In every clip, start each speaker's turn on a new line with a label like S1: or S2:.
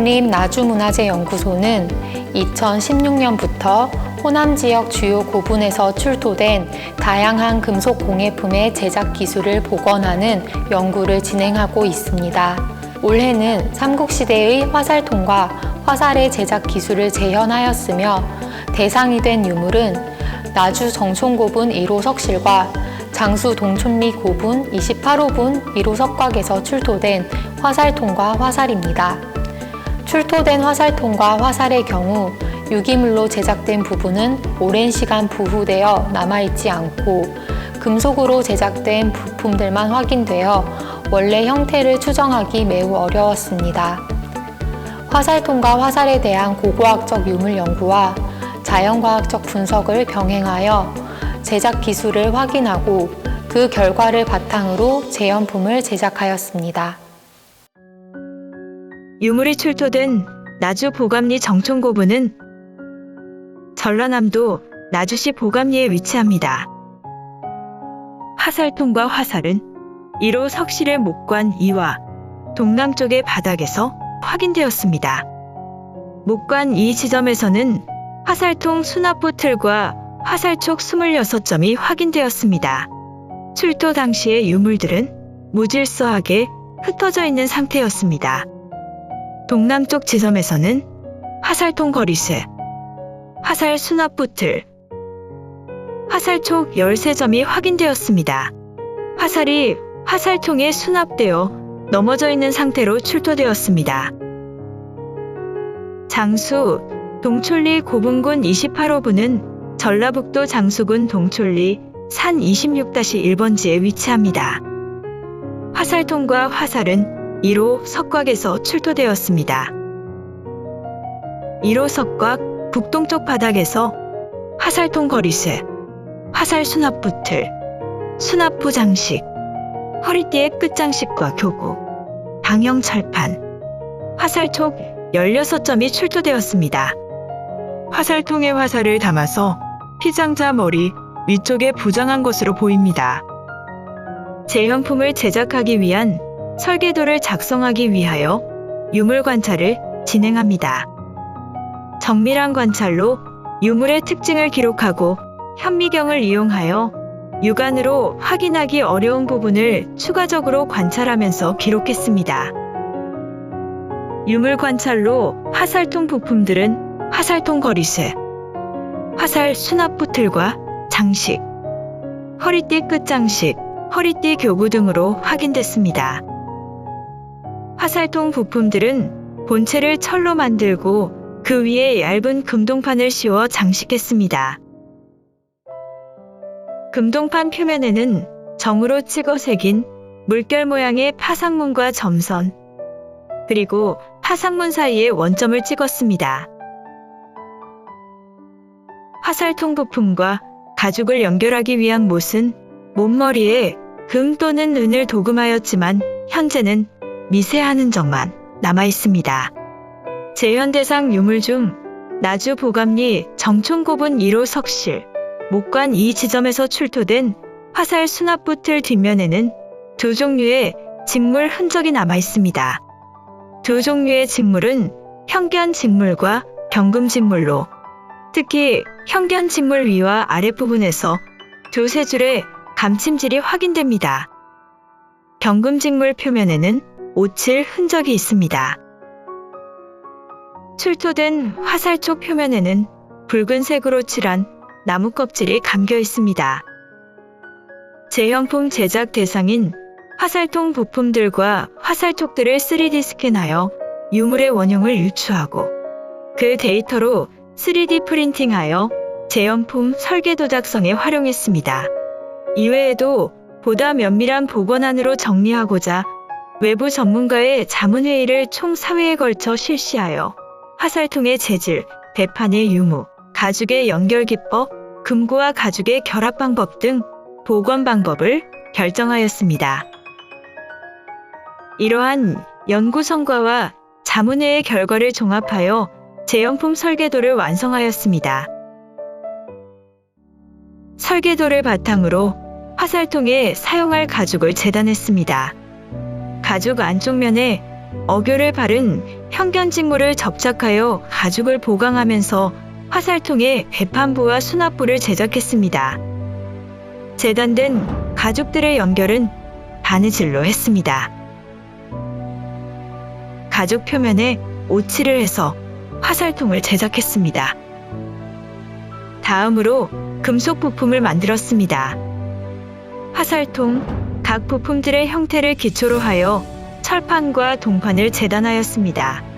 S1: 국립나주문화재연구소는 2016년부터 호남 지역 주요 고분에서 출토된 다양한 금속 공예품의 제작 기술을 복원하는 연구를 진행하고 있습니다. 올해는 삼국시대의 화살통과 화살의 제작 기술을 재현하였으며 대상이 된 유물은 나주 정촌고분 1호 석실과 장수 동촌리 고분 28호분 1호 석곽에서 출토된 화살통과 화살입니다. 출토된 화살통과 화살의 경우 유기물로 제작된 부분은 오랜 시간 부후되어 남아있지 않고 금속으로 제작된 부품들만 확인되어 원래 형태를 추정하기 매우 어려웠습니다. 화살통과 화살에 대한 고고학적 유물 연구와 자연과학적 분석을 병행하여 제작 기술을 확인하고 그 결과를 바탕으로 재현품을 제작하였습니다.
S2: 유물이 출토된 나주 보감리 정촌고분은 전라남도 나주시 보감리에 위치합니다. 화살통과 화살은 1호 석실의 목관 2와 동남쪽의 바닥에서 확인되었습니다. 목관 2 지점에서는 화살통 수납부 틀과 화살촉 26점이 확인되었습니다. 출토 당시의 유물들은 무질서하게 흩어져 있는 상태였습니다. 동남쪽 지점에서는 화살통 거리쇠, 화살 수납부 틀, 화살촉 13점이 확인되었습니다. 화살이 화살통에 수납되어 넘어져 있는 상태로 출토되었습니다. 장수 동촌리 고분군 28호분은 전라북도 장수군 동촌리 산 26-1번지에 위치합니다. 화살통과 화살은 1호 석곽에서 출토되었습니다. 1호 석곽 북동쪽 바닥에서 화살통 거리쇠, 화살 수납부 틀, 수납부 장식, 허리띠의 끝장식과 교구, 방형 철판, 화살촉 16점이 출토되었습니다. 화살통에 화살을 담아서 피장자 머리 위쪽에 부장한 것으로 보입니다. 재현품을 제작하기 위한 설계도를 작성하기 위하여 유물 관찰을 진행합니다. 정밀한 관찰로 유물의 특징을 기록하고 현미경을 이용하여 육안으로 확인하기 어려운 부분을 추가적으로 관찰하면서 기록했습니다. 유물 관찰로 화살통 부품들은 화살통 거리쇠, 화살 수납부 틀과 장식, 허리띠 끝장식, 허리띠 교구 등으로 확인됐습니다. 화살통 부품들은 본체를 철로 만들고 그 위에 얇은 금동판을 씌워 장식했습니다. 금동판 표면에는 정으로 찍어 새긴 물결 모양의 파상문과 점선, 그리고 파상문 사이에 원점을 찍었습니다. 화살통 부품과 가죽을 연결하기 위한 못은 못머리에 금 또는 은을 도금하였지만 현재는 미세한 흔적만 남아 있습니다. 재현 대상 유물 중 나주 보감리 정촌고분 1호 석실, 목관 2 지점에서 출토된 화살 수납부 틀 뒷면에는 두 종류의 직물 흔적이 남아 있습니다. 두 종류의 직물은 현견 직물과 경금 직물로, 특히 현견 직물 위와 아랫부분에서 두세 줄의 감침질이 확인됩니다. 경금 직물 표면에는 오칠 흔적이 있습니다. 출토된 화살촉 표면에는 붉은색으로 칠한 나무 껍질이 감겨 있습니다. 재현품 제작 대상인 화살통 부품들과 화살촉들을 3D 스캔하여 유물의 원형을 유추하고 그 데이터로 3D 프린팅하여 재현품 설계도 작성에 활용했습니다. 이외에도 보다 면밀한 복원안으로 정리하고자 외부 전문가의 자문회의를 총 4회에 걸쳐 실시하여 화살통의 재질, 배판의 유무, 가죽의 연결 기법, 금고와 가죽의 결합 방법 등 복원 방법을 결정하였습니다. 이러한 연구 성과와 자문회의 결과를 종합하여 재현품 설계도를 완성하였습니다. 설계도를 바탕으로 화살통에 사용할 가죽을 재단했습니다. 가죽 안쪽 면에 어교를 바른 현견직물을 접착하여 가죽을 보강하면서 화살통에 배판부와 수납부를 제작했습니다. 재단된 가죽들의 연결은 바느질로 했습니다. 가죽 표면에 오칠을 해서 화살통을 제작했습니다. 다음으로 금속 부품을 만들었습니다. 화살통, 각 부품들의 형태를 기초로 하여 철판과 동판을 재단하였습니다.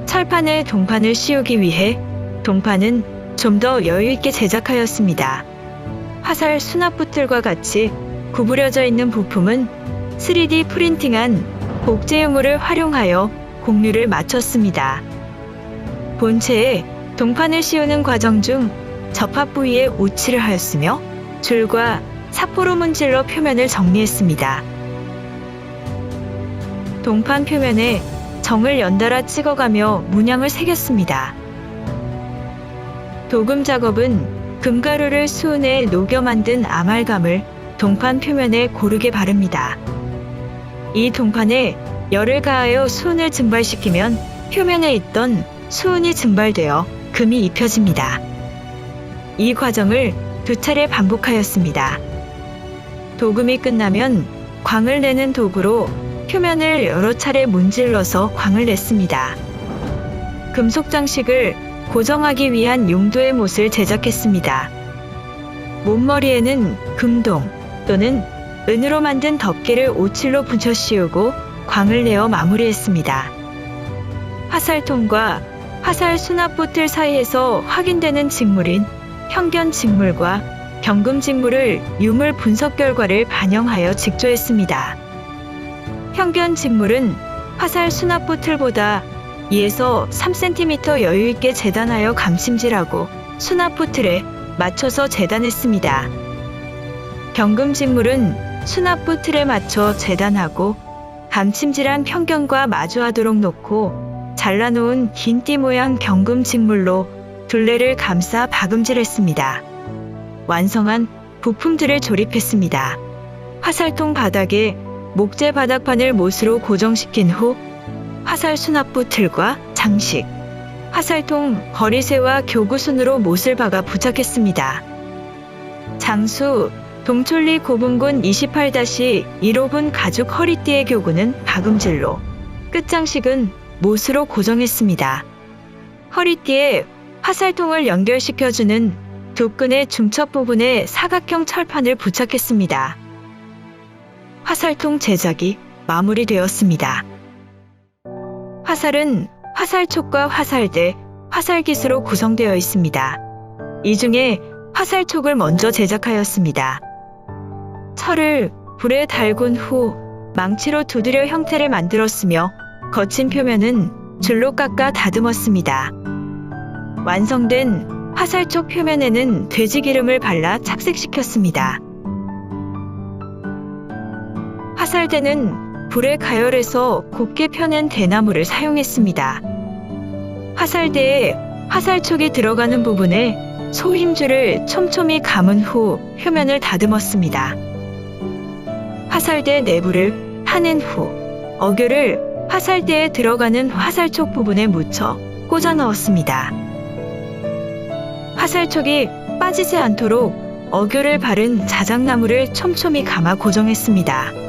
S2: 철판에 동판을 씌우기 위해 동판은 좀 더 여유있게 제작하였습니다. 화살 수납부틀과 같이 구부려져 있는 부품은 3D 프린팅한 복제유물을 활용하여 곡률을 맞췄습니다. 본체에 동판을 씌우는 과정 중 접합 부위에 오칠을 하였으며 줄과 사포로 문질러 표면을 정리했습니다. 동판 표면에 정을 연달아 찍어가며 문양을 새겼습니다. 도금 작업은 금가루를 수은에 녹여 만든 아말감을 동판 표면에 고르게 바릅니다. 이 동판에 열을 가하여 수은을 증발시키면 표면에 있던 수은이 증발되어 금이 입혀집니다. 이 과정을 2차례 반복하였습니다. 도금이 끝나면 광을 내는 도구로 표면을 여러 차례 문질러서 광을 냈습니다. 금속 장식을 고정하기 위한 용도의 못을 제작했습니다. 못머리에는 금동 또는 은으로 만든 덮개를 오칠로 붙여 씌우고 광을 내어 마무리했습니다. 화살통과 화살 수납부틀 사이에서 확인되는 직물인 현견 직물과 경금 직물을 유물 분석 결과를 반영하여 직조했습니다. 현견 직물은 화살 수납부틀보다 2에서 3cm 여유있게 재단하여 감심질하고 수납부틀에 맞춰서 재단했습니다. 경금 직물은 수납부틀에 맞춰 재단하고 감침질한 현견과 마주하도록 놓고 잘라놓은 긴 띠 모양 경금 직물로 둘레를 감싸 박음질했습니다. 완성한 부품들을 조립했습니다. 화살통 바닥에 목재 바닥판을 못으로 고정시킨 후 화살 수납부 틀과 장식, 화살통 거리쇠와 교구순으로 못을 박아 부착했습니다. 장수, 동촐리 고분군 28-15분 가죽 허리띠의 교구는 박음질로, 끝장식은 못으로 고정했습니다. 허리띠에 화살통을 연결시켜주는 두 끈의 중첩 부분에 사각형 철판을 부착했습니다. 화살통 제작이 마무리되었습니다. 화살은 화살촉과 화살대, 화살깃으로 구성되어 있습니다. 이 중에 화살촉을 먼저 제작하였습니다. 철을 불에 달군 후 망치로 두드려 형태를 만들었으며 거친 표면은 줄로 깎아 다듬었습니다. 완성된 화살촉 표면에는 돼지기름을 발라 착색시켰습니다. 화살대는 불에 가열해서 곱게 펴낸 대나무를 사용했습니다. 화살대에 화살촉이 들어가는 부분에 소힘줄을 촘촘히 감은 후 표면을 다듬었습니다. 화살대 내부를 파낸 후 어교를 화살대에 들어가는 화살촉 부분에 묻혀 꽂아 넣었습니다. 화살촉이 빠지지 않도록 어교를 바른 자작나무를 촘촘히 감아 고정했습니다.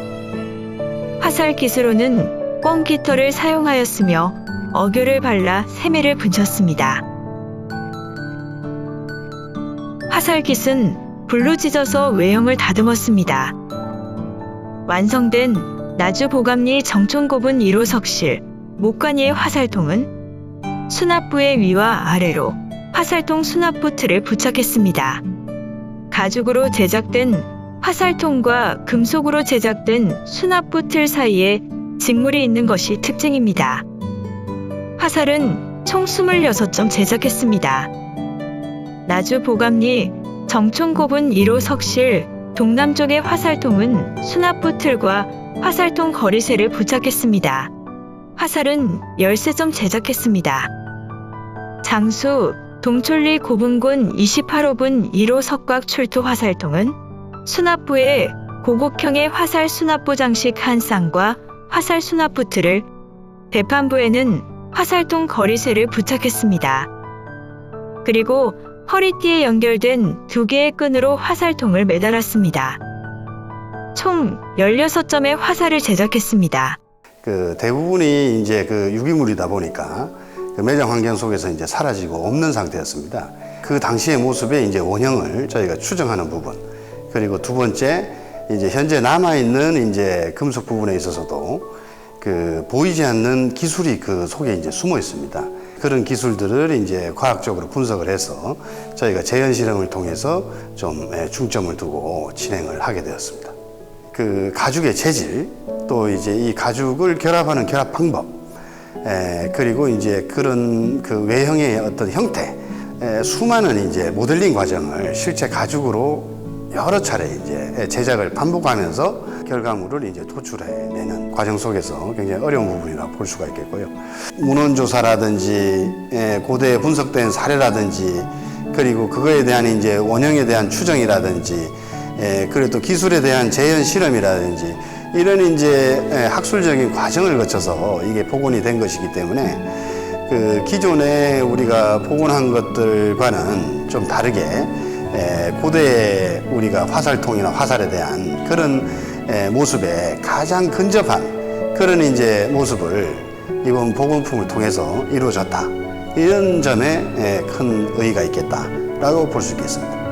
S2: 화살 기수로는 꿩깃털을 사용하였으며 어교를 발라 세매를 붙였습니다. 화살깃은 불로 찢어서 외형을 다듬었습니다. 완성된 나주보감리 정촌고분 1호 석실 목관이의 화살통은 수납부의 위와 아래로 화살통 수납부 틀을 부착했습니다. 가죽으로 제작된 화살통과 금속으로 제작된 수납부 틀 사이에 직물이 있는 것이 특징입니다. 화살은 총 26점 제작했습니다. 나주보감리 정촌고분 1호 석실 동남쪽의 화살통은 수납부 틀과 화살통 거리쇠를 부착했습니다. 화살은 13점 제작했습니다. 장수 동촐리 고분군 28호분 1호 석곽 출토 화살통은 수납부에 고곡형의 화살 수납부 장식 한 쌍과 화살 수납부 틀을, 배판부에는 화살통 거리쇠를 부착했습니다. 그리고 허리띠에 연결된 2개의 끈으로 화살통을 매달았습니다. 총 16점의 화살을 제작했습니다.
S3: 대부분이 이제 유기물이다 보니까 매장 환경 속에서 이제 사라지고 없는 상태였습니다. 그 당시의 모습의 이제 원형을 저희가 추정하는 부분, 그리고 두 번째, 이제 현재 남아있는 이제 금속 부분에 있어서도 보이지 않는 기술이 그 속에 이제 숨어 있습니다. 그런 기술들을 이제 과학적으로 분석을 해서 저희가 재현 실험을 통해서 좀 중점을 두고 진행을 하게 되었습니다. 가죽의 재질, 또 이제 이 가죽을 결합하는 결합 방법, 그리고 이제 그런 외형의 어떤 형태, 수많은 이제 모델링 과정을 실제 가죽으로 여러 차례 이제 제작을 반복하면서 결과물을 이제 도출해내는 과정 속에서 굉장히 어려운 부분이라고 볼 수가 있겠고요. 문헌조사라든지 고대에 분석된 사례라든지, 그리고 그거에 대한 이제 원형에 대한 추정이라든지, 그리고 또 기술에 대한 재현 실험이라든지, 이런 이제 학술적인 과정을 거쳐서 이게 복원이 된 것이기 때문에 기존에 우리가 복원한 것들과는 좀 다르게 고대 우리가 화살통이나 화살에 대한 그런 모습에 가장 근접한 그런 이제 모습을 이번 복원품을 통해서 이루어졌다. 이런 점에 큰 의의가 있겠다라고 볼 수 있겠습니다.